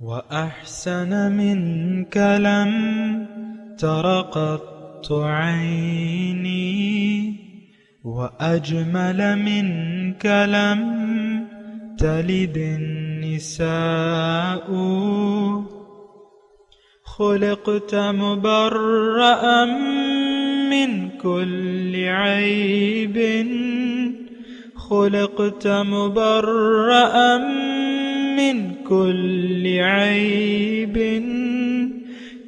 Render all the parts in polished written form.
وأحسن منك لم تر قط عيني وأجمل منك لم تلد النساء خلقت مبرأ من كل عيب خلقت مبرأ من كل عيب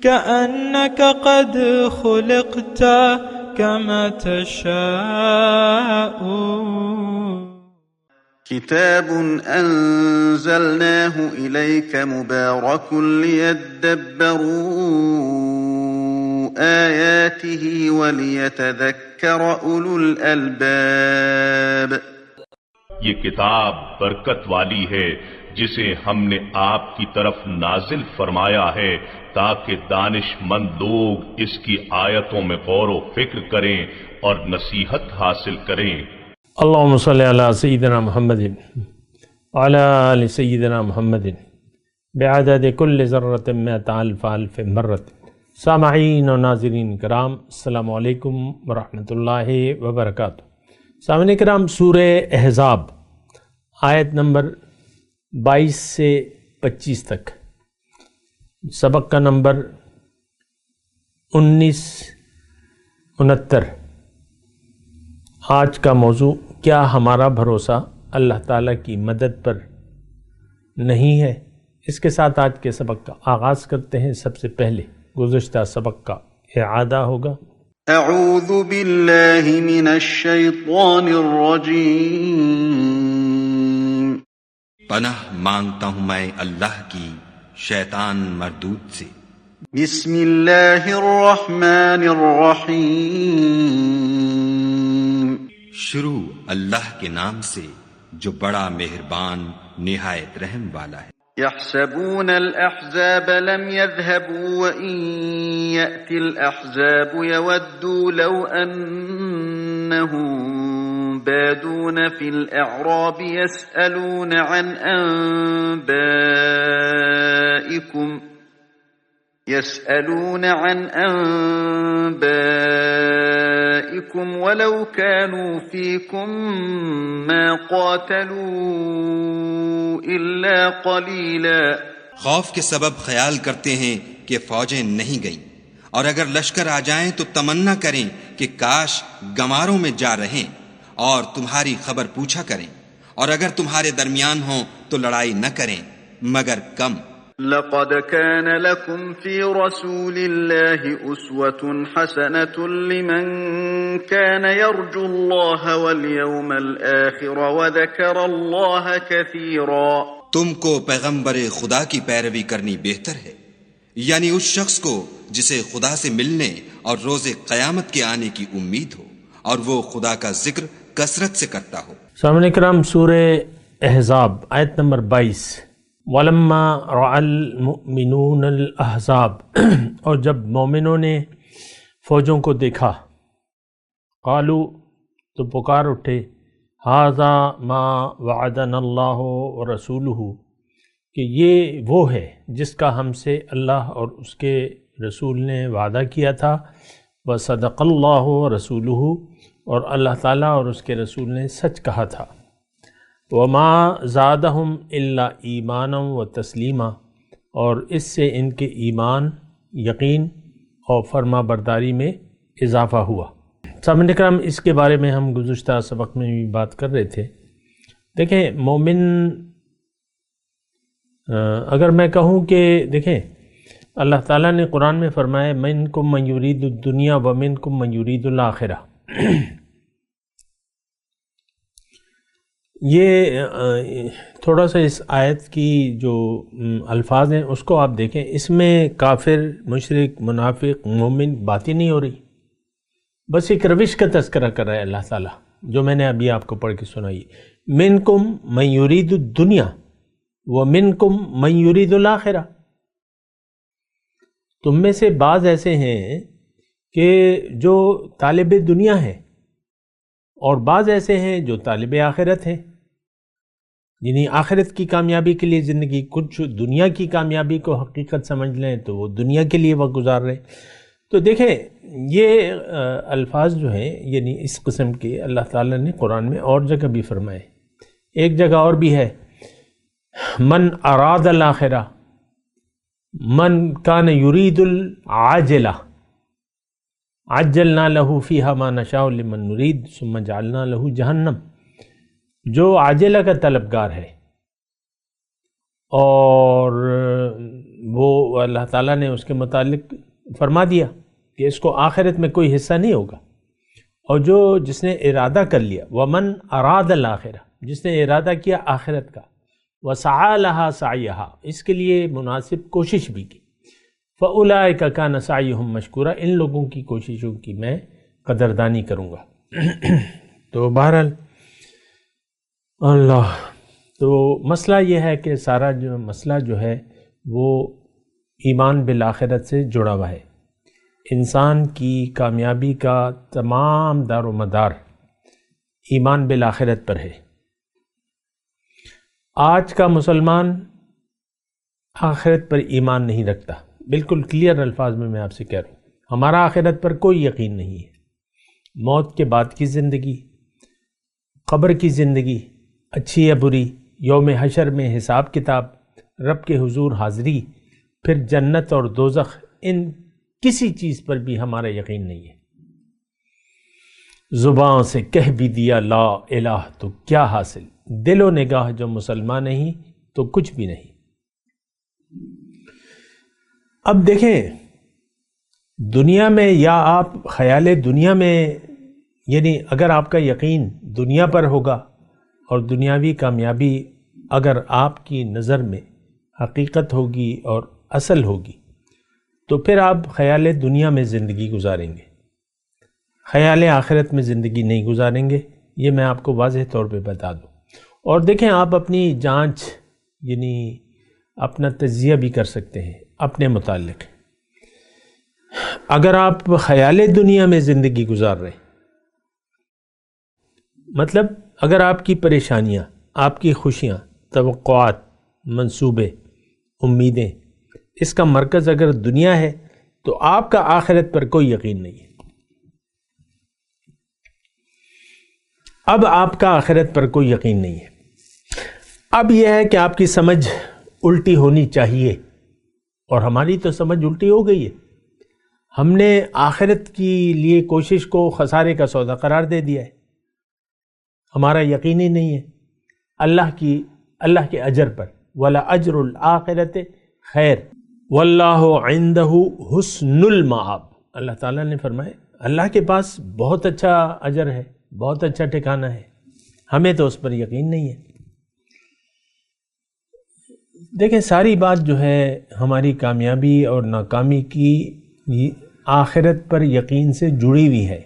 كأنك قد خلقت كما تشاء. كتاب أنزلناه إليك مبارك ليدبروا آياته وليتذكر أولو الألباب. یہ کتاب برکت والی ہے جسے ہم نے آپ کی طرف نازل فرمایا ہے تاکہ دانش مند لوگ اس کی آیتوں میں غور و فکر کریں اور نصیحت حاصل کریں. اللہم صلی علی سیدنا محمد وعلی آل سیدنا محمد بعدد کل ذرۃ مئۃ الف الف مرۃ. سامعین و ناظرین کرام، السلام علیکم ورحمۃ اللہ وبرکاتہ. سامعین کرام، سورہ احزاب آیت نمبر 22 سے 25 تک، سبق کا نمبر 1969. آج کا موضوع، کیا ہمارا بھروسہ اللہ تعالیٰ کی مدد پر نہیں ہے؟ اس کے ساتھ آج کے سبق کا آغاز کرتے ہیں. سب سے پہلے گزشتہ سبق کا اعادہ ہوگا. اعوذ باللہ من الشیطان الرجیم. پناہ مانگتا ہوں میں اللہ کی شیطان مردود سے. بسم اللہ الرحمن الرحیم. شروع اللہ کے نام سے جو بڑا مہربان نہایت رحم والا ہے. يحسبون الأحزاب لم يذهبوا وإن يأتي الأحزاب يودوا لو أنهم بادون في الأعراب يسألون عن أنبائكم ولو كانوا فيكم ما قاتلوا إلا قليلا. خوف کے سبب خیال کرتے ہیں کہ فوجیں نہیں گئیں، اور اگر لشکر آ جائیں تو تمنا کریں کہ کاش گماروں میں جا رہیں اور تمہاری خبر پوچھا کریں، اور اگر تمہارے درمیان ہوں تو لڑائی نہ کریں مگر کم. لقد كان لكم في رسول الله أسوة حسنة لمن كان يرجو الله واليوم الآخر وذكر الله كثيرا. تم کو پیغمبر خدا کی پیروی کرنی بہتر ہے، یعنی اس شخص کو جسے خدا سے ملنے اور روز قیامت کے آنے کی امید ہو اور وہ خدا کا ذکر کثرت سے کرتا ہو. سامعین کرام، سورہ احزاب آیت نمبر 22. وَلَمَّا رَأَى الْمُؤْمِنُونَ الْأَحْزَابَ، اور جب مومنوں نے فوجوں کو دیکھا، قالوا، تو پکار اٹھے، هَذَا مَا وَعَدَنَا اللَّهُ وَرَسُولُهُ، کہ یہ وہ ہے جس کا ہم سے اللہ اور اس کے رسول نے وعدہ کیا تھا. وَصَدَقَ اللَّهُ وَرَسُولُهُ، اور اللہ تعالیٰ اور اس کے رسول نے سچ کہا تھا. وَمَا زَادَهُمْ إِلَّا ایمانًا وَتَسْلِیمًا، اور اس سے ان کے ایمان، یقین اور فرما برداری میں اضافہ ہوا. سامعین کرام، اس کے بارے میں ہم گزشتہ سبق میں بھی بات کر رہے تھے. دیکھیں، مومن، اگر میں کہوں کہ دیکھیں اللہ تعالیٰ نے قرآن میں فرمایا مِنکم من یرید الدنیا ومنکم من یرید الآخرہ. یہ تھوڑا سا اس آیت کی جو الفاظ ہیں اس کو آپ دیکھیں، اس میں کافر، مشرک، منافق، مومن بات ہی نہیں ہو رہی، بس ایک روش کا تذکرہ کر رہا ہے اللہ تعالیٰ، جو میں نے ابھی آپ کو پڑھ کے سنائی. منکم من یرید الدنیا ومنکم من یرید الآخرہ. تم میں سے بعض ایسے ہیں کہ جو طالب دنیا ہیں اور بعض ایسے ہیں جو طالب آخرت ہیں. یعنی آخرت کی کامیابی کے لیے زندگی، کچھ دنیا کی کامیابی کو حقیقت سمجھ لیں تو وہ دنیا کے لیے وقت گزار رہے۔ تو دیکھیں یہ الفاظ جو ہیں یعنی اس قسم کے اللہ تعالیٰ نے قرآن میں اور جگہ بھی فرمائے۔ ایک جگہ اور بھی ہے، من اراد الاخرہ من کان یرید العاجلہ عجلنا لہ فیہا ما نشاء لمن نرید ثم جعلنا لہ جہنم۔ جو عاجلہ کا طلبگار ہے اور وہ اللہ تعالیٰ نے اس کے متعلق فرما دیا کہ اس کو آخرت میں کوئی حصہ نہیں ہوگا، اور جس نے ارادہ کر لیا، ومن اراد الاخرہ، جس نے ارادہ کیا آخرت کا، وسعی لہا سعیہا، اس کے لیے مناسب کوشش بھی کی، فاولئک کان سعیہم مشکورا، ان لوگوں کی کوششوں کی میں قدردانی کروں گا۔ تو بہرحال اللہ، تو مسئلہ یہ ہے کہ سارا جو مسئلہ جو ہے وہ ایمان بالآخرت سے جڑا ہوا ہے۔ انسان کی کامیابی کا تمام دار و مدار ایمان بالآخرت پر ہے۔ آج کا مسلمان آخرت پر ایمان نہیں رکھتا، بالکل کلیئر الفاظ میں آپ سے کہہ رہا ہوں، ہمارا آخرت پر کوئی یقین نہیں ہے۔ موت کے بعد کی زندگی، قبر کی زندگی، اچھی یا بری، یوم حشر میں حساب کتاب، رب کے حضور حاضری، پھر جنت اور دوزخ، ان کسی چیز پر بھی ہمارا یقین نہیں ہے۔ زبان سے کہہ بھی دیا لا الہ تو کیا حاصل، دل و نگاہ جو مسلمان نہیں تو کچھ بھی نہیں۔ اب دیکھیں دنیا میں، یا آپ خیال دنیا میں، یعنی اگر آپ کا یقین دنیا پر ہوگا اور دنیاوی کامیابی اگر آپ کی نظر میں حقیقت ہوگی اور اصل ہوگی تو پھر آپ خیال دنیا میں زندگی گزاریں گے، خیال آخرت میں زندگی نہیں گزاریں گے، یہ میں آپ کو واضح طور پہ بتا دوں۔ اور دیکھیں آپ اپنی جانچ یعنی اپنا تجزیہ بھی کر سکتے ہیں اپنے متعلق۔ اگر آپ خیال دنیا میں زندگی گزار رہے ہیں، مطلب اگر آپ کی پریشانیاں، آپ کی خوشیاں، توقعات، منصوبے، امیدیں، اس کا مرکز اگر دنیا ہے تو آپ کا آخرت پر کوئی یقین نہیں ہے۔ اب آپ کا آخرت پر کوئی یقین نہیں ہے۔ اب یہ ہے کہ آپ کی سمجھ الٹی ہونی چاہیے، اور ہماری تو سمجھ الٹی ہو گئی ہے۔ ہم نے آخرت کی لیے کوشش کو خسارے کا سودا قرار دے دیا ہے۔ ہمارا یقین ہی نہیں ہے اللہ کے اجر پر، وَلَا أَجْرُ الْآخِرَةِ خیر وَاللَّهُ عِنْدَهُ حُسْنُ الْمَآبِ، اللہ تعالیٰ نے فرمایا اللہ کے پاس بہت اچھا اجر ہے، بہت اچھا ٹھکانہ ہے، ہمیں تو اس پر یقین نہیں ہے۔ دیکھیں ساری بات جو ہے ہماری کامیابی اور ناکامی کی آخرت پر یقین سے جڑی ہوئی ہے۔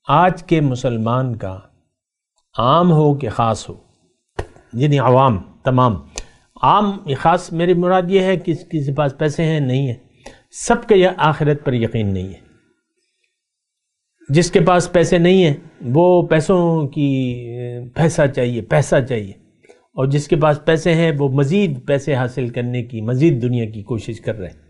آج کے مسلمان کا، عام ہو کہ خاص ہو، یعنی عوام تمام، عام خاص میری مراد یہ ہے کہ کسی کے پاس پیسے ہیں نہیں ہیں، سب کے آخرت پر یقین نہیں ہے۔ جس کے پاس پیسے نہیں ہیں وہ پیسوں کی پیسہ چاہیے، اور جس کے پاس پیسے ہیں وہ مزید پیسے حاصل کرنے کی، مزید دنیا کی کوشش کر رہے ہیں۔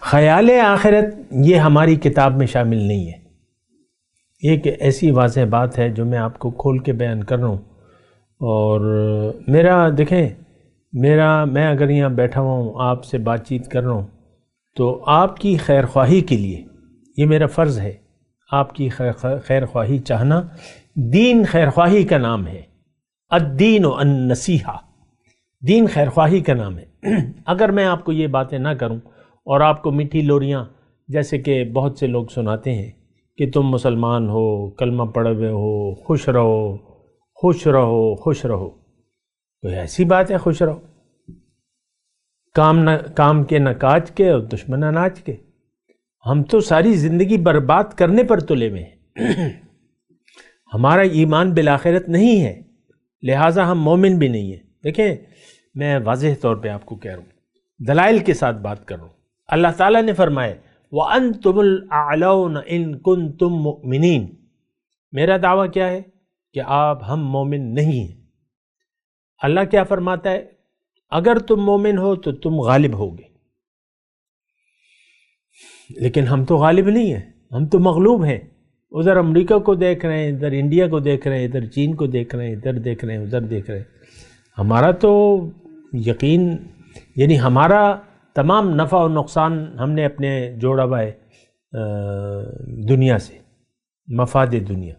خیال آخرت یہ ہماری کتاب میں شامل نہیں ہے۔ ایک ایسی واضح بات ہے جو میں آپ کو کھول کے بیان کر رہا ہوں، اور میں اگر یہاں بیٹھا ہوا ہوں آپ سے بات چیت کر رہا ہوں تو آپ کی خیر خواہی کے لیے یہ میرا فرض ہے۔ آپ کی خیر خواہی چاہنا دین خیر خواہی کا نام ہے۔ الدین النصیحہ، دین خیر خواہی کا نام ہے۔ اگر میں آپ کو یہ باتیں نہ کروں اور آپ کو میٹھی لوریاں جیسے کہ بہت سے لوگ سناتے ہیں کہ تم مسلمان ہو، کلمہ پڑھے ہوئے ہو، خوش رہو خوش رہو خوش رہو، تو ایسی بات ہے خوش رہو، کام کے نہ کاج کے اور دشمن اناج کے۔ ہم تو ساری زندگی برباد کرنے پر تلے ہوئے ہیں۔ ہمارا ایمان بالآخرت نہیں ہے، لہٰذا ہم مومن بھی نہیں ہیں۔ دیکھیں میں واضح طور پہ آپ کو کہہ رہا ہوں، دلائل کے ساتھ بات کر رہا ہوں۔ اللہ تعالیٰ نے فرمایا وَأَنْتُمُ الْأَعْلَوْنَ إِن كُنْتُم مُؤْمِنِينَ، میرا دعویٰ کیا ہے کہ ہم مومن نہیں ہیں۔ اللہ کیا فرماتا ہے؟ اگر تم مومن ہو تو تم غالب ہوگے، لیکن ہم تو غالب نہیں ہیں، ہم تو مغلوب ہیں۔ ادھر امریکہ کو دیکھ رہے ہیں، ادھر انڈیا کو دیکھ رہے ہیں، ادھر چین کو دیکھ رہے ہیں، ادھر دیکھ رہے ہیں، ادھر دیکھ رہے ہیں۔ ہمارا تو یقین، یعنی ہمارا تمام نفع و نقصان ہم نے اپنے جوڑا ہوا ہے دنیا سے، مفاد دنیا۔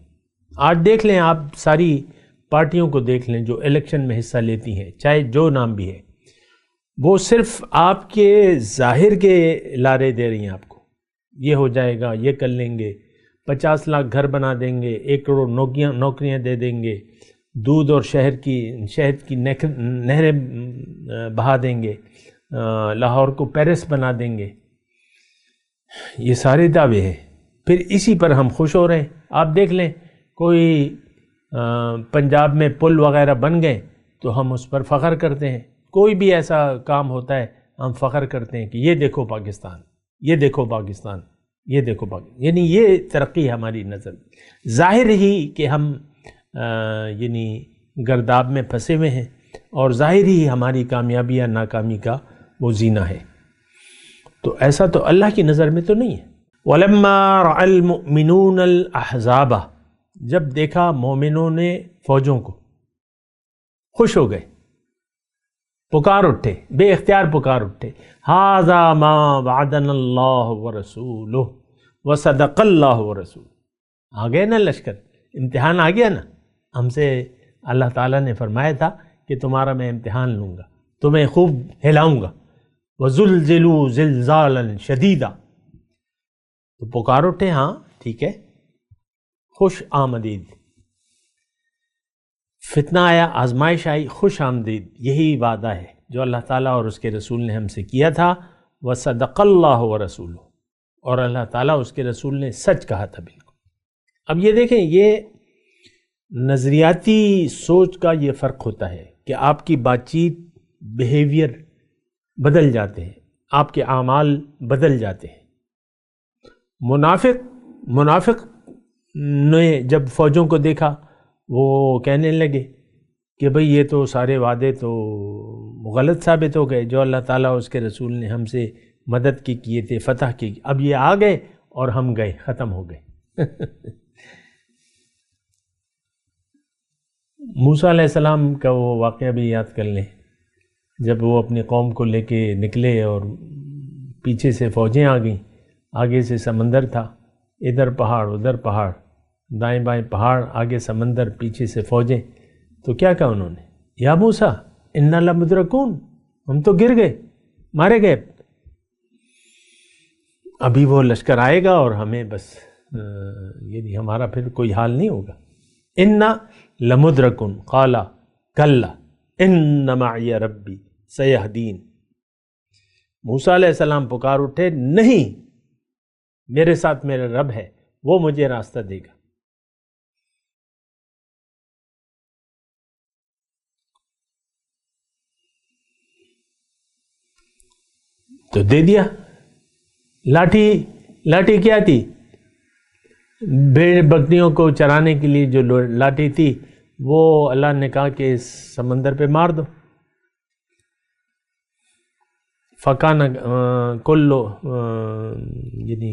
آج دیکھ لیں آپ ساری پارٹیوں کو دیکھ لیں جو الیکشن میں حصہ لیتی ہیں، چاہے جو نام بھی ہے، وہ صرف آپ کے ظاہر کے لارے دے رہی ہیں آپ کو، یہ ہو جائے گا، یہ کر لیں گے، 50 لاکھ گھر بنا دیں گے، 1 کروڑ نوکریاں دے دیں گے، دودھ اور شہد کی نہریں بہا دیں گے، لاہور کو پیرس بنا دیں گے۔ یہ سارے دعوے ہیں، پھر اسی پر ہم خوش ہو رہے ہیں۔ آپ دیکھ لیں کوئی پنجاب میں پل وغیرہ بن گئے تو ہم اس پر فخر کرتے ہیں، کوئی بھی ایسا کام ہوتا ہے ہم فخر کرتے ہیں کہ یہ دیکھو پاکستان، یہ دیکھو پاکستان، یہ دیکھو پاکستان۔ یعنی یہ ترقی ہماری نظر، ظاہر ہی کہ ہم یعنی گرداب میں پھنسے ہوئے ہیں، اور ظاہر ہی ہماری کامیابی یا ناکامی کا وہ زینہ ہے۔ تو ایسا تو اللہ کی نظر میں تو نہیں ہے۔ وَلَمَّا رَأَى الْمُؤْمِنُونَ الْأَحْزَابَ، جب دیکھا مومنوں نے فوجوں کو، خوش ہو گئے، پکار اٹھے، بے اختیار پکار اٹھے، هَذَا مَا وَعَدَنَا اللَّهُ وَرَسُولُهُ وَصَدَقَ اللَّهُ وَرَسُولُهُ۔ آ گئے نا لشکر، امتحان آ گیا نا۔ ہم سے اللہ تعالیٰ نے فرمایا تھا کہ تمہارا میں امتحان لوں گا، تمہیں خوب ہلاؤں گا۔ وَزُلْزِلُوا زِلْزَالًا شَدِيدًا، تو پکار اٹھے، ہاں ٹھیک ہے، خوش آمدید۔ فتنہ آیا، آزمائش آئی، خوش آمدید، یہی وعدہ ہے جو اللہ تعالیٰ اور اس کے رسول نے ہم سے کیا تھا۔ وَصَدَقَ اللَّهُ وَرَسُولُهُ، اور اللہ تعالیٰ اس کے رسول نے سچ کہا تھا بالکل۔ اب یہ دیکھیں، یہ نظریاتی سوچ کا یہ فرق ہوتا ہے کہ آپ کی بات چیت، بیہیویئر بدل جاتے ہیں، آپ کے اعمال بدل جاتے ہیں۔ منافق نے جب فوجوں کو دیکھا، وہ کہنے لگے کہ بھئی یہ تو سارے وعدے تو غلط ثابت ہو گئے جو اللہ تعالیٰ اس کے رسول نے ہم سے مدد کی کیے تھے، فتح کی، اب یہ آ گئے اور ہم گئے، ختم ہو گئے۔ موسیٰ علیہ السلام کا وہ واقعہ بھی یاد کر لیں، جب وہ اپنی قوم کو لے کے نکلے اور پیچھے سے فوجیں آ گئیں، آگے سے سمندر تھا، ادھر پہاڑ ادھر پہاڑ، دائیں بائیں پہاڑ، آگے سمندر، پیچھے سے فوجیں، تو کیا کہا انہوں نے؟ یا موسیٰ انا لمدرکون، ہم تو گر گئے، مارے گئے، ابھی وہ لشکر آئے گا اور ہمیں بس یعنی ہمارا پھر کوئی حال نہیں ہوگا۔ انا لمدرکون قال کلا ان معی ربی سیہدین، موسیٰ علیہ السلام پکار اٹھے، نہیں، میرے ساتھ میرا رب ہے، وہ مجھے راستہ دے گا۔ تو دے دیا۔ لاٹھی کیا تھی؟ بھیڑ بکریوں کو چرانے کے لیے جو لاٹھی تھی، وہ اللہ نے کہا کہ اس سمندر پہ مار دو۔ فکان کلو یعنی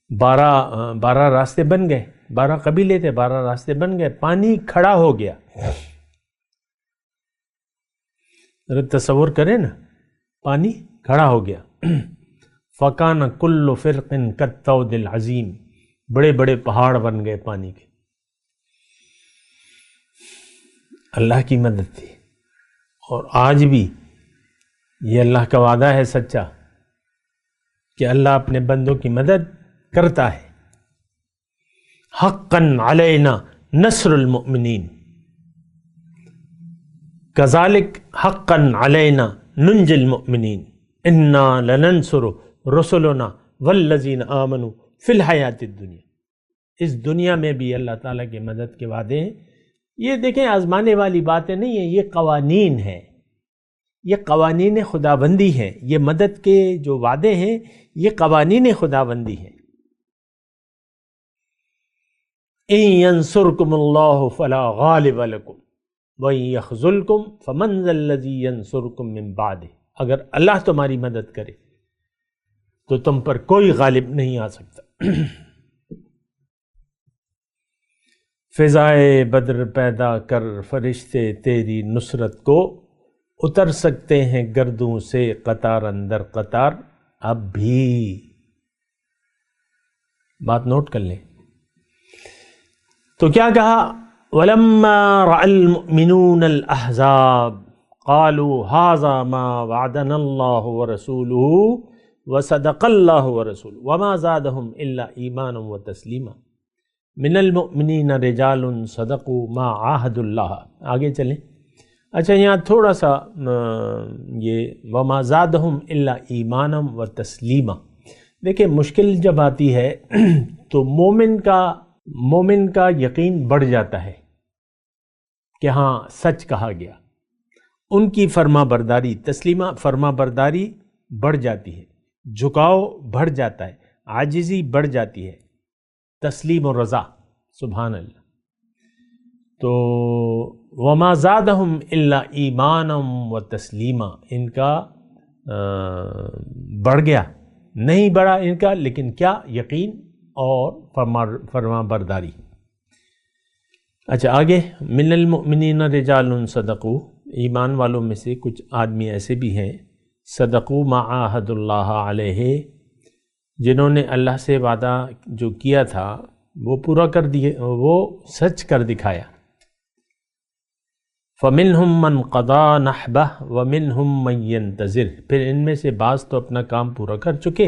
12 راستے بن گئے، 12 قبیلے تھے، 12 راستے بن گئے، پانی کھڑا ہو گیا۔ تصور کریں نا، پانی کھڑا ہو گیا۔ فکان کل فرق کالطود العظیم، بڑے بڑے پہاڑ بن گئے پانی کے۔ اللہ کی مدد تھی، اور آج بھی یہ اللہ کا وعدہ ہے سچا کہ اللہ اپنے بندوں کی مدد کرتا ہے۔ حقا علینا نصر المؤمنین کذالک حقا علینا ننجی المؤمنین انا لننصر رسلنا والذین آمنوا فی الحیات الدنیا، اس دنیا میں بھی اللہ تعالیٰ کی مدد کے وعدے ہیں۔ یہ دیکھیں، آزمانے والی باتیں نہیں ہیں، یہ قوانین ہیں، یہ قوانین خداوندی ہیں، یہ مدد کے جو وعدے ہیں یہ قوانین خداوندی ہیں۔ ان ینصرکم اللہ فلا غالب لکم وَإِن يَخْذُلْكُمْ فَمَنْ ذَا الَّذِي يَنْصُرُكُمْ مِنْ بَعْدِهِ، اگر اللہ تمہاری مدد کرے تو تم پر کوئی غالب نہیں آ سکتا۔ فضائے بدر پیدا کر فرشتے تیری نصرت کو، اتر سکتے ہیں گردوں سے قطار اندر قطار اب بھی۔ بات نوٹ کر لیں تو کیا کہا؟ وَلَمَّا رَأَى الْمُؤْمِنُونَ الْأَحْزَابَ قَالُوا هَذَا مَا وَعَدَنَا اللَّهُ وَرَسُولُهُ وَصَدَقَ اللَّهُ وَرَسُولُهُ وَمَا زَادَهُمْ إِلَّا إِيمَانًا وَتَسْلِيمًا مِنَ الْمُؤْمِنِينَ رِجَالٌ صَدَقُوا مَا عَاهَدُوا اللَّهَ۔ آگے چلیں۔ اچھا یہاں تھوڑا سا یہ وَمَا زَادَهُمْ إِلَّا إِيمَانًا وَتَسْلِيمًا، دیکھیں مشکل جب آتی ہے تو مومن کا یقین بڑھ جاتا ہے کہ ہاں سچ کہا گیا، ان کی فرما برداری، تسلیمہ فرما برداری بڑھ جاتی ہے، جھکاؤ بڑھ جاتا ہے، عاجزی بڑھ جاتی ہے، تسلیم و رضا، سبحان اللہ۔ تو وما زادہم الا ایمانا و تسلیما، ان کا بڑھ گیا، نہیں بڑھا ان کا، لیکن کیا؟ یقین اور فرما برداری۔ اچھا آگے، من المؤمنین رجال صدقوا، ایمان والوں میں سے کچھ آدمی ایسے بھی ہیں صدقوا ما عاہد اللہ علیہ، جنہوں نے اللہ سے وعدہ جو کیا تھا وہ پورا کر دیے، وہ سچ کر دکھایا۔ فَمِنْهُمْ مَنْ قَضَى نَحْبَهُ وَمِنْهُمْ مَنْ يَنْتَظِرُ، پھر ان میں سے بعض تو اپنا کام پورا کر چکے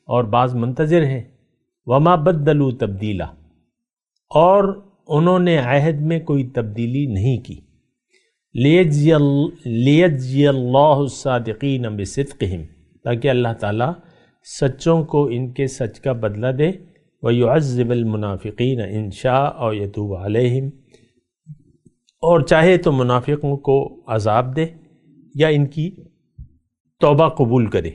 اور بعض منتظر ہیں۔ وَمَا بَدَّلُوا تَبْدِيلًا، اور انہوں نے عہد میں کوئی تبدیلی نہیں کی۔ لِيَجْزِيَ اللَّهُ الصَّادِقِينَ بِصِدْقِهِمْ، تاکہ اللہ تعالیٰ سچوں کو ان کے سچ کا بدلہ دے۔ وَيُعَذِّبَ الْمُنَافِقِينَ إِن شَاءَ أَوْ يَتُوبَ عَلَيْهِمْ، اور چاہے تو منافقوں کو عذاب دے یا ان کی توبہ قبول کرے۔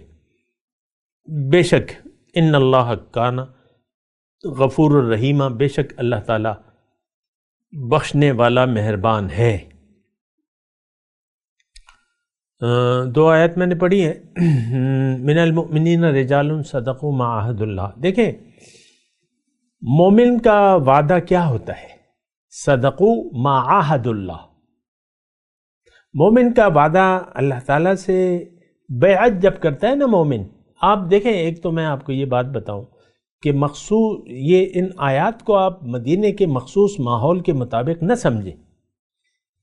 بے شک ان اللہ کان غفور الرحیم، بے شک اللہ تعالیٰ بخشنے والا مہربان ہے۔ دو آیت میں نے پڑھی ہے، من المؤمنین رجال صدقوا ما عاہد اللہ۔ دیکھیں مومن کا وعدہ کیا ہوتا ہے؟ صدقوا ما عاہد اللہ، مومن کا وعدہ اللہ تعالیٰ سے بیعت جب کرتا ہے نا مومن، آپ دیکھیں ایک تو میں آپ کو یہ بات بتاؤں کہ مخصوص یہ ان آیات کو آپ مدینے کے مخصوص ماحول کے مطابق نہ سمجھیں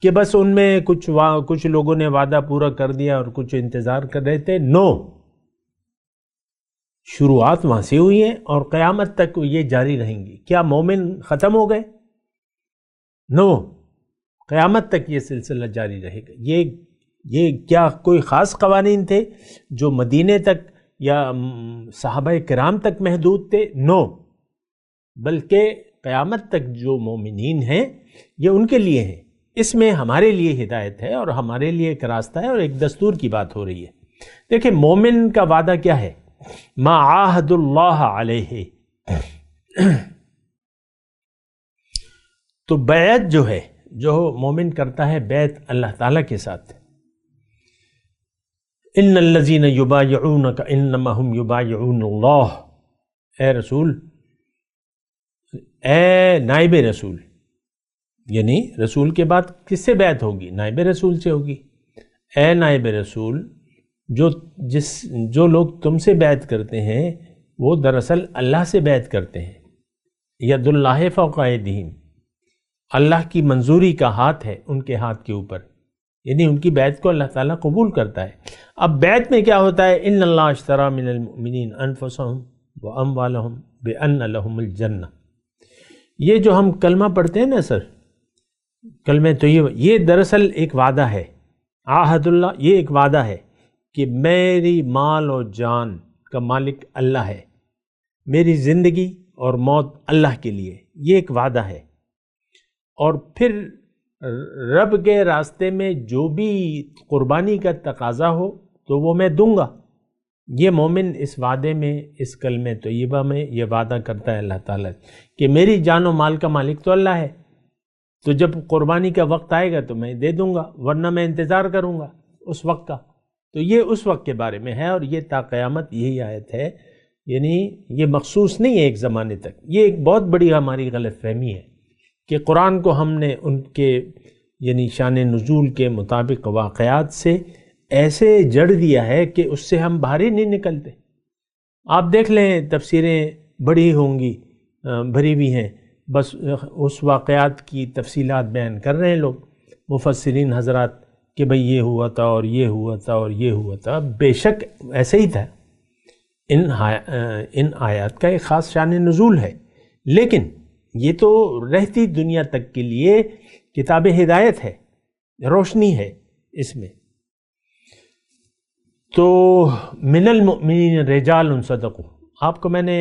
کہ بس ان میں کچھ لوگوں نے وعدہ پورا کر دیا اور کچھ انتظار کر رہے تھے۔ نو، شروعات وہاں سے ہوئی ہیں اور قیامت تک یہ جاری رہیں گی۔ کیا مومن ختم ہو گئے؟ نو، قیامت تک یہ سلسلہ جاری رہے گا۔ یہ کیا کوئی خاص قوانین تھے جو مدینے تک یا صحابہ کرام تک محدود تھے؟ نو، بلکہ قیامت تک جو مومنین ہیں یہ ان کے لیے ہیں۔ اس میں ہمارے لیے ہدایت ہے اور ہمارے لیے ایک راستہ ہے اور ایک دستور کی بات ہو رہی ہے۔ دیکھیں مومن کا وعدہ کیا ہے؟ ما عاہد اللہ علیہ، تو بیعت جو ہے، جو مومن کرتا ہے بیعت اللہ تعالیٰ کے ساتھ۔ ان الذین یبایعونک انما هم یبایعون اللہ، اے رسول، اے نائب رسول، یعنی رسول کے بعد کس سے بیعت ہوگی؟ نائب رسول سے ہوگی۔ اے نائب رسول، جو لوگ تم سے بیعت کرتے ہیں وہ دراصل اللہ سے بیعت کرتے ہیں۔ ید اللہ فوق ایدیہم، اللہ کی منظوری کا ہاتھ ہے ان کے ہاتھ کے اوپر، یعنی ان کی بیعت کو اللہ تعالیٰ قبول کرتا ہے۔ اب بیعت میں کیا ہوتا ہے؟ ان اللہ اشتری من المؤمنین انفسہم واموالہم بان لہم الجنہ، یہ جو ہم کلمہ پڑھتے ہیں نا سر، کلمہ طیبہ، یہ دراصل ایک وعدہ ہے۔ عاہد اللہ، یہ ایک وعدہ ہے کہ میری مال اور جان کا مالک اللہ ہے، میری زندگی اور موت اللہ کے لیے، یہ ایک وعدہ ہے۔ اور پھر رب کے راستے میں جو بھی قربانی کا تقاضا ہو تو وہ میں دوں گا، یہ مومن اس وعدے میں، اس کلمہ طیبہ میں یہ وعدہ کرتا ہے اللہ تعالیٰ کہ میری جان و مال کا مالک تو اللہ ہے، تو جب قربانی کا وقت آئے گا تو میں دے دوں گا، ورنہ میں انتظار کروں گا اس وقت کا۔ تو یہ اس وقت کے بارے میں ہے، اور یہ تا قیامت یہی آیت ہے، یعنی یہ مخصوص نہیں ہے ایک زمانے تک۔ یہ ایک بہت بڑی ہماری غلط فہمی ہے کہ قرآن کو ہم نے ان کے یعنی شان نزول کے مطابق واقعات سے ایسے جڑ دیا ہے کہ اس سے ہم باہر ہی نہیں نکلتے۔ آپ دیکھ لیں تفسیریں بڑی ہوں گی، بھری بھی ہیں، بس اس واقعات کی تفصیلات بیان کر رہے ہیں لوگ مفسرین حضرات کہ بھئی یہ ہوا تھا اور یہ ہوا تھا اور یہ ہوا تھا۔ بے شک ایسے ہی تھا، ان آیات کا ایک خاص شان نزول ہے، لیکن یہ تو رہتی دنیا تک کے لیے کتاب ہدایت ہے، روشنی ہے اس میں۔ تو من المؤمنین رجال صدقوا، آپ کو میں نے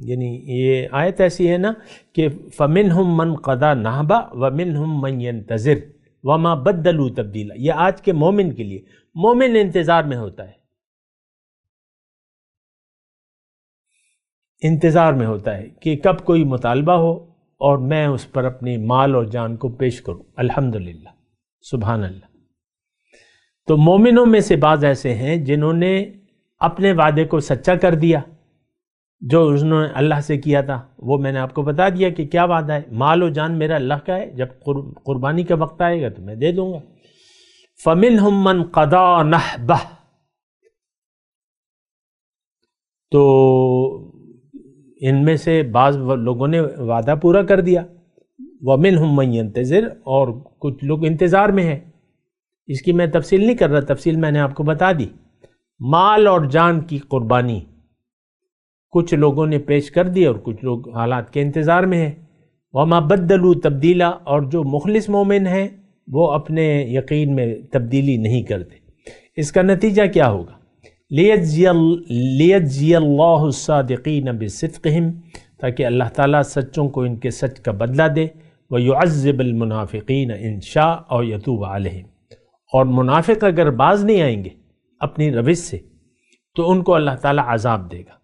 یعنی یہ آیت ایسی ہے نا کہ فمنہم من قضی نحبہ ومنہم من ینتظر وما بدلوا تبدیلا، یہ آج کے مومن کے لیے، مومن انتظار میں ہوتا ہے، انتظار میں ہوتا ہے کہ کب کوئی مطالبہ ہو اور میں اس پر اپنی مال اور جان کو پیش کروں۔ الحمدللہ، سبحان اللہ۔ تو مومنوں میں سے بعض ایسے ہیں جنہوں نے اپنے وعدے کو سچا کر دیا جو انہوں نے اللہ سے کیا تھا، وہ میں نے آپ کو بتا دیا کہ کیا وعدہ ہے، مال و جان میرا اللہ کا ہے، جب قربانی کا وقت آئے گا تو میں دے دوں گا۔ فَمِنْهُمْ مَنْ قَضَى نَحْبَهُ، تو ان میں سے بعض لوگوں نے وعدہ پورا کر دیا، وَمِنْهُمْ مَنْ يَنْتَظِرُ، اور کچھ لوگ انتظار میں ہیں۔ اس کی میں تفصیل نہیں کر رہا، تفصیل میں نے آپ کو بتا دی۔ مال اور جان کی قربانی کچھ لوگوں نے پیش کر دی اور کچھ لوگ حالات کے انتظار میں ہیں۔ وَمَا بَدَّلُوا تَبْدِيلًا، اور جو مخلص مومن ہیں وہ اپنے یقین میں تبدیلی نہیں کرتے۔ اس کا نتیجہ کیا ہوگا؟ لِيَجْزِيَ اللَّهُ الصَّادِقِينَ بِصِدْقِهِمْ، تاکہ اللہ تعالیٰ سچوں کو ان کے سچ کا بدلہ دے، وَيُعَذِّبَ الْمُنَافِقِينَ إِنْ شَاءَ أَوْ يَتُوبَ عَلَيْهِمْ، اور منافق اگر باز نہیں آئیں گے اپنی روش سے تو ان کو اللہ تعالیٰ عذاب دے گا،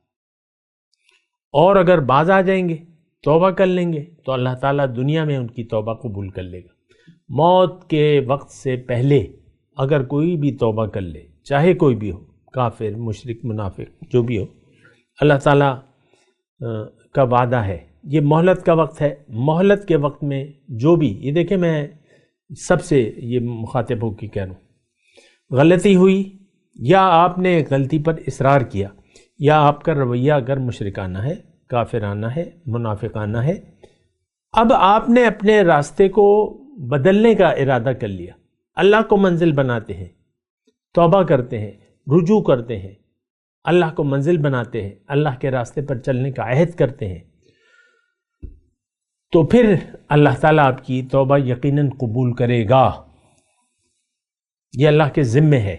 اور اگر باز آ جائیں گے توبہ کر لیں گے تو اللہ تعالیٰ دنیا میں ان کی توبہ قبول کر لے گا۔ موت کے وقت سے پہلے اگر کوئی بھی توبہ کر لے، چاہے کوئی بھی ہو، کافر، مشرک، منافق، جو بھی ہو، اللہ تعالیٰ کا وعدہ ہے۔ یہ مہلت کا وقت ہے، مہلت کے وقت میں جو بھی، یہ دیکھیں میں سب سے یہ مخاطب ہو کے کہہ رہا ہوں، غلطی ہوئی یا آپ نے غلطی پر اصرار کیا، یا آپ کا رویہ اگر مشرکانہ ہے، کافرانہ ہے، منافقانہ ہے، اب آپ نے اپنے راستے کو بدلنے کا ارادہ کر لیا، اللہ کو منزل بناتے ہیں، توبہ کرتے ہیں، رجوع کرتے ہیں، اللہ کو منزل بناتے ہیں، اللہ کے راستے پر چلنے کا عہد کرتے ہیں، تو پھر اللہ تعالیٰ آپ کی توبہ یقیناً قبول کرے گا، یہ اللہ کے ذمے ہے۔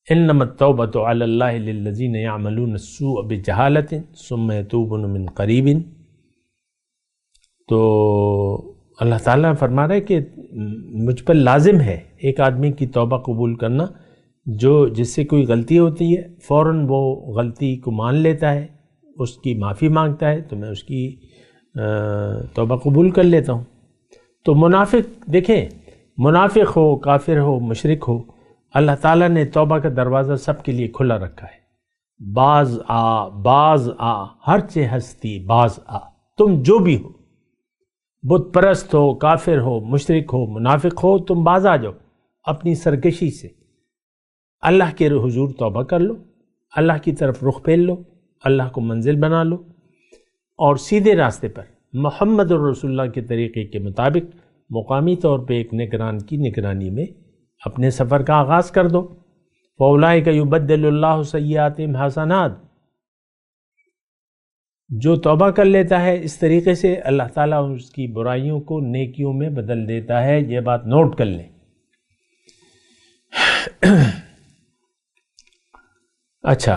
انما التوبۃ علی اللہ للذین یعملون السوء بجہالۃ ثم یتوبون من قریب، تو اللہ تعالیٰ فرما رہا ہے کہ مجھ پر لازم ہے ایک آدمی کی توبہ قبول کرنا جس سے کوئی غلطی ہوتی ہے فوراً وہ غلطی کو مان لیتا ہے، اس کی معافی مانگتا ہے، تو میں اس کی توبہ قبول کر لیتا ہوں۔ تو منافق دیکھیں، منافق ہو، کافر ہو، مشرک ہو، اللہ تعالیٰ نے توبہ کا دروازہ سب کے لیے کھلا رکھا ہے۔ باز آ ہر چہ ہستی باز آ، تم جو بھی ہو، بت پرست ہو، کافر ہو، مشرک ہو، منافق ہو، تم باز آ جاؤ اپنی سرکشی سے، اللہ کے حضور توبہ کر لو، اللہ کی طرف رخ پھیر لو، اللہ کو منزل بنا لو، اور سیدھے راستے پر محمد الرسول اللہ کے طریقے کے مطابق مقامی طور پہ ایک نگران کی نگرانی میں اپنے سفر کا آغاز کر دو۔ فَأُولَٰئِكَ يُبَدِّلُ اللَّهُ سَيِّئَاتِهِمْ حَسَنَاتٍ، جو توبہ کر لیتا ہے اس طریقے سے اللہ تعالیٰ اس کی برائیوں کو نیکیوں میں بدل دیتا ہے، یہ بات نوٹ کر لیں۔ اچھا،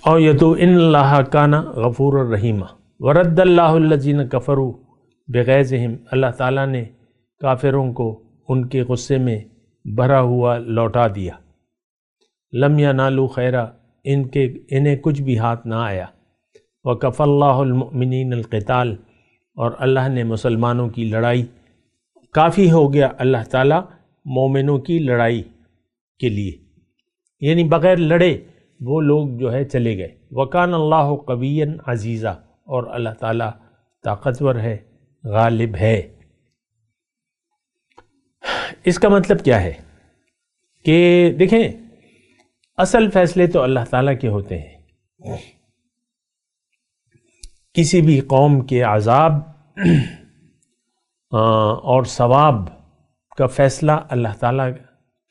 اور یہ تو ان اللہ کان غفور الرحیم ورد اللہ الذین کفروا بغیظہم، اللہ تعالیٰ نے کافروں کو ان کے غصے میں بھرا ہوا لوٹا دیا۔ لم ینالوا خیرا، انہیں کچھ بھی ہاتھ نہ آیا۔ وکفی اللہ المؤمنین القتال، اور اللہ نے مسلمانوں کی لڑائی، کافی ہو گیا اللہ تعالیٰ مومنوں کی لڑائی کے لیے، یعنی بغیر لڑے وہ لوگ جو ہے چلے گئے۔ وکان اللہ قویا عزیزا، اور اللہ تعالیٰ طاقتور ہے، غالب ہے۔ اس کا مطلب کیا ہے کہ دیکھیں اصل فیصلے تو اللہ تعالیٰ کے ہوتے ہیں۔ کسی بھی قوم کے عذاب اور ثواب کا فیصلہ اللہ تعالیٰ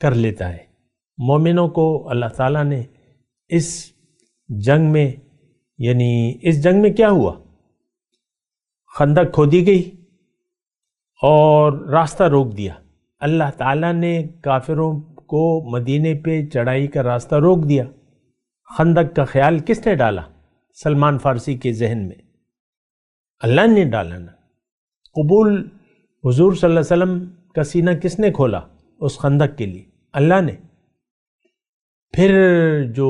کر لیتا ہے۔ مومنوں کو اللہ تعالیٰ نے اس جنگ میں، یعنی اس جنگ میں کیا ہوا؟ خندق کھودی گئی اور راستہ روک دیا۔ اللہ تعالیٰ نے کافروں کو مدینے پہ چڑھائی کا راستہ روک دیا۔ خندق کا خیال کس نے ڈالا سلمان فارسی کے ذہن میں؟ اللہ نے ڈالا نا۔ قبول حضور صلی اللہ علیہ وسلم کا سینہ کس نے کھولا اس خندق کے لیے؟ اللہ نے۔ پھر جو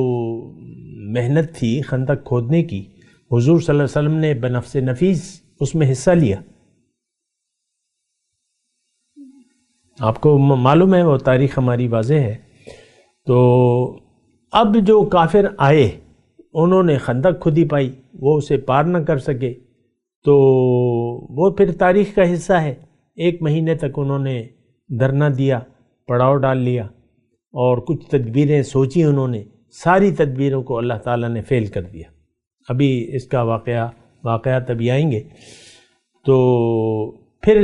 محنت تھی خندق کھودنے کی، حضور صلی اللہ علیہ وسلم نے بنفس نفیس اس میں حصہ لیا۔ آپ کو معلوم ہے، وہ تاریخ ہماری واضح ہے۔ تو اب جو کافر آئے انہوں نے خندق کھودی پائی، وہ اسے پار نہ کر سکے، تو وہ پھر تاریخ کا حصہ ہے۔ 1 مہینے تک انہوں نے دھرنا دیا، پڑاؤ ڈال لیا، اور کچھ تدبیریں سوچی انہوں نے، ساری تدبیروں کو اللہ تعالیٰ نے فیل کر دیا۔ ابھی اس کا واقعات ابھی آئیں گے۔ تو پھر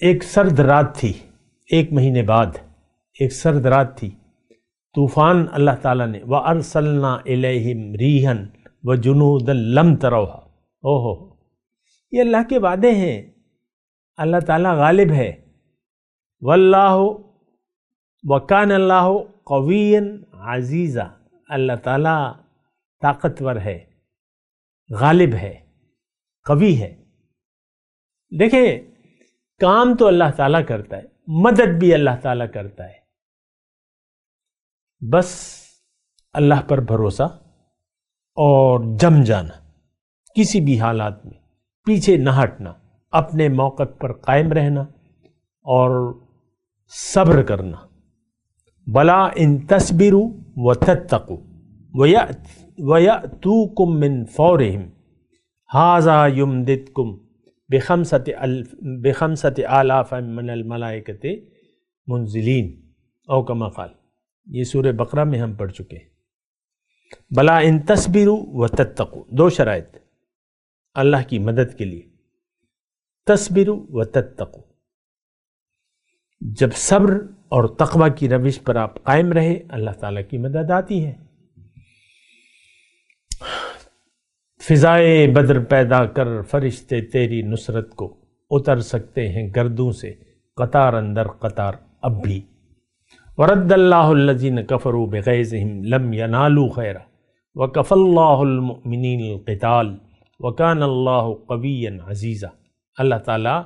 ایک سرد رات تھی، 1 مہینے بعد ایک سرد رات تھی، طوفان اللہ تعالیٰ نے وَأَرْسَلْنَا إِلَيْهِمْ رِيحًا وَجُنُودًا لَمْ تَرَوْهَا۔ یہ اللہ کے وعدے ہیں، اللہ تعالیٰ غالب ہے۔ وَاللَّهُ وَكَانَ اللَّهُ قَوِيًّا عَزِيزًا، اللہ تعالیٰ طاقتور ہے، غالب ہے، قوی ہے۔ دیکھیں کام تو اللہ تعالیٰ کرتا ہے، مدد بھی اللہ تعالیٰ کرتا ہے، بس اللہ پر بھروسہ اور جم جانا، کسی بھی حالات میں پیچھے نہ ہٹنا، اپنے موقف پر قائم رہنا اور صبر کرنا۔ بلا ان تصبروا وتتقوا وَيَأْتُوكُم مِّن فَوْرِهِمْ هَٰذَا يُمْدِدْكُم بِخَمْسَةِ آلَافٍ مِّنَ الْمَلَائِكَةِ مُنزِلِينَ، او کما قال۔ یہ سورہ بقرہ میں ہم پڑھ چکے ہیں۔ بلا ان تصبروا وتتقوا، 2 شرائط اللہ کی مدد کے لیے، تصبروا وتتقوا۔ جب صبر اور تقوی کی روش پر آپ قائم رہے، اللہ تعالیٰ کی مدد آتی ہے۔ فضائے بدر پیدا کر فرشتے تیری نصرت کو، اتر سکتے ہیں گردوں سے قطار اندر قطار اب بھی۔ ورد اللہ الذین کفروا بغیظہم لم ینالوا خیرا وکفی اللہ المؤمنین القتال وکان اللہ قویا عزیزا۔ اللہ تعالیٰ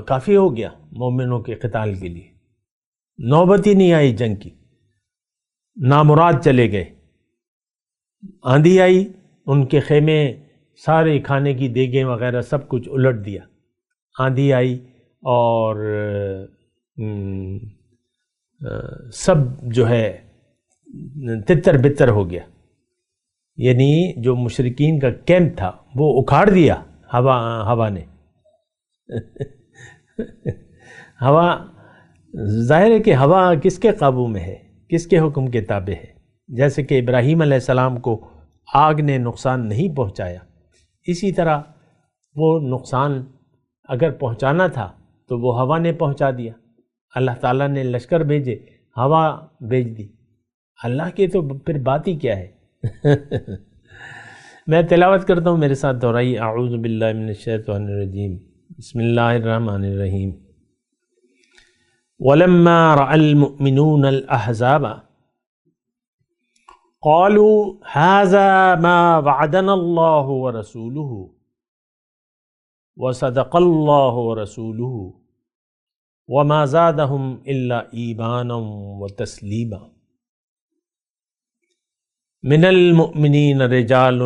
کافی ہو گیا مومنوں کے قتال کے لیے، نوبت ہی نہیں آئی جنگ کی، نامراد چلے گئے، آندھی آئی، ان کے خیمے سارے کھانے کی دیگیں وغیرہ سب کچھ الٹ دیا، آندھی آئی اور سب جو ہے تتر بتر ہو گیا، یعنی جو مشرکین کا کیمپ تھا وہ اکھاڑ دیا ہوا نے۔ ہوا ظاہر ہے کہ ہوا کس کے قابو میں ہے، کس کے حکم کے تابع ہے؟ جیسے کہ ابراہیم علیہ السلام کو آگ نے نقصان نہیں پہنچایا، اسی طرح وہ نقصان اگر پہنچانا تھا تو وہ ہوا نے پہنچا دیا۔ اللہ تعالیٰ نے لشکر بھیجے، ہوا بھیج دی، اللہ کے تو پھر بات ہی کیا ہے۔ میں تلاوت کرتا ہوں، میرے ساتھ دہرائیے۔ اعوذ باللہ من الشیطان الرجیم، بسم اللہ الرحمن الرحیم۔ وَلَمَّا رَأَى الْمُؤْمِنُونَ الْأَحْزَابَ قَالُوا هَذَا مَا وَعَدَنَا اللَّهُ وَرَسُولُهُ وَصَدَقَ اللَّهُ وَرَسُولُهُ وما زادهم الا ایمانا وتسلیما من المؤمنین رجال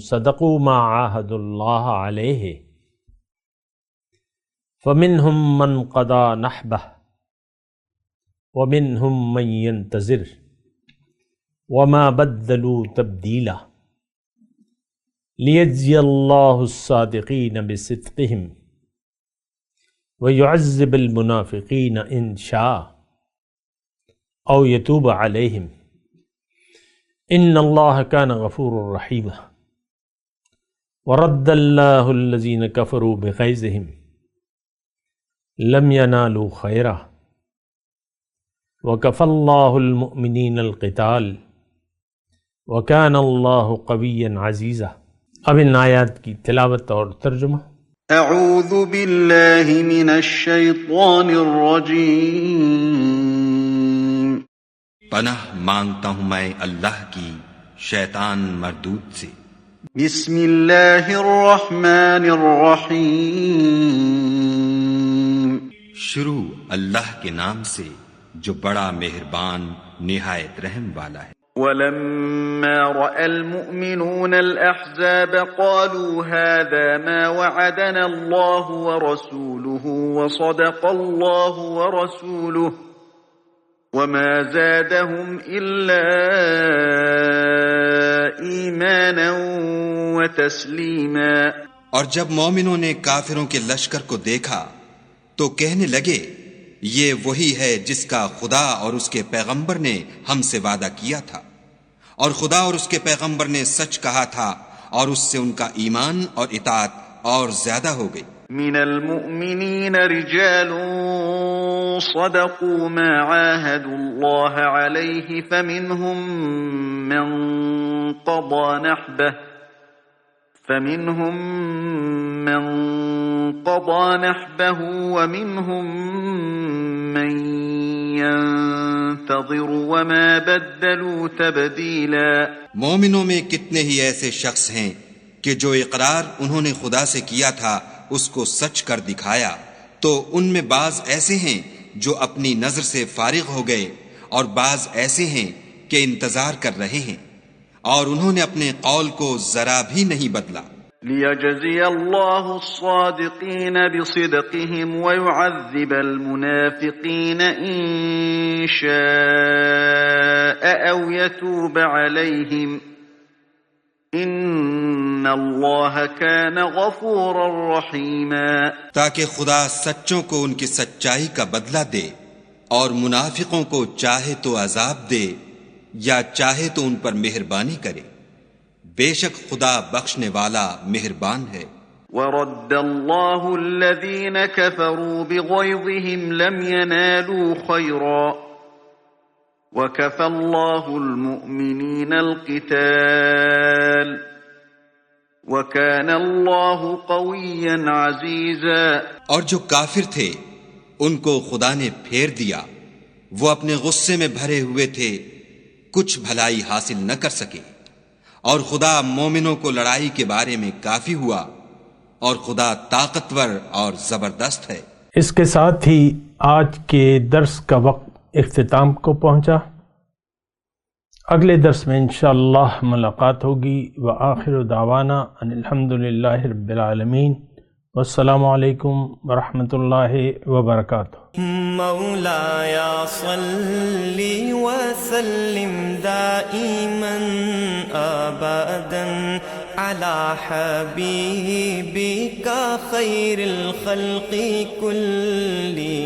صدقوا ما عاهدوا اللہ علیہ فمنهم من قضى نحبه ومنهم من ينتظر وما بدلوا تبدیلا لیجزی اللہ الصادقین بصدقهم ويعذب المنافقین ان شاء او يتوب علیہم ان اللہ کان غفورا رحیما ورد اللہ الذین کفروا بغیظہم لم ینالوا خیرا وکفی اللہ المؤمنین القتال وکان اللہ قویا عزیزا۔ اب ان آیات کی تلاوت اور ترجمہ۔ اعوذ باللہ من الشیطان الرجیم۔ پناہ مانگتا ہوں میں اللہ کی شیطان مردود سے۔ بسم اللہ الرحمن الرحیم۔ شروع اللہ کے نام سے جو بڑا مہربان نہایت رحم والا ہے۔ ولما رأى المؤمنون الأحزاب قالوا هذا ما وعدنا الله ورسوله وصدق الله ورسوله وما زادهم إلا إيمانا وتسليما۔ اور جب مومنوں نے کافروں کے لشکر کو دیکھا تو کہنے لگے یہ وہی ہے جس کا خدا اور اس کے پیغمبر نے ہم سے وعدہ کیا تھا، اور خدا اور اس کے پیغمبر نے سچ کہا تھا، اور اس سے ان کا ایمان اور اطاعت اور زیادہ ہو گئی۔ من المؤمنین رجال صدقوا ما عاهدوا الله عليه فمنهم من قضى نحبه ومنهم من ينتظر وما بدلوا تبدیلا۔ مومنوں میں کتنے ہی ایسے شخص ہیں کہ جو اقرار انہوں نے خدا سے کیا تھا اس کو سچ کر دکھایا، تو ان میں بعض ایسے ہیں جو اپنی نظر سے فارغ ہو گئے، اور بعض ایسے ہیں کہ انتظار کر رہے ہیں، اور انہوں نے اپنے قول کو ذرا بھی نہیں بدلا۔ لیجزی اللہ الصادقین بصدقہم ویعذب المنافقین ان شاء او یتوب علیہم ان اللہ کان غفورا رحیما۔ تاکہ خدا سچوں کو ان کی سچائی کا بدلہ دے، اور منافقوں کو چاہے تو عذاب دے یا چاہے تو ان پر مہربانی کرے، بے شک خدا بخشنے والا مہربان ہے۔ ورد اللہ الذین کفروا بغیظہم لم ینالوا خیرا وکفی اللہ المؤمنین القتال وکان اللہ قویا عزیزا۔ اور جو کافر تھے ان کو خدا نے پھیر دیا، وہ اپنے غصے میں بھرے ہوئے تھے، کچھ بھلائی حاصل نہ کر سکے، اور خدا مومنوں کو لڑائی کے بارے میں کافی ہوا، اور خدا طاقتور اور زبردست ہے۔ اس کے ساتھ ہی آج کے درس کا وقت اختتام کو پہنچا۔ اگلے درس میں انشاءاللہ ملاقات ہوگی۔ وآخر دعوانا ان الحمدللہ رب العالمین، والسلام علیکم ورحمۃ اللہ وبرکاتہ۔ مولایا صلی وسلم دائما ابدا علی حبیبک خیر الخلق کلہم۔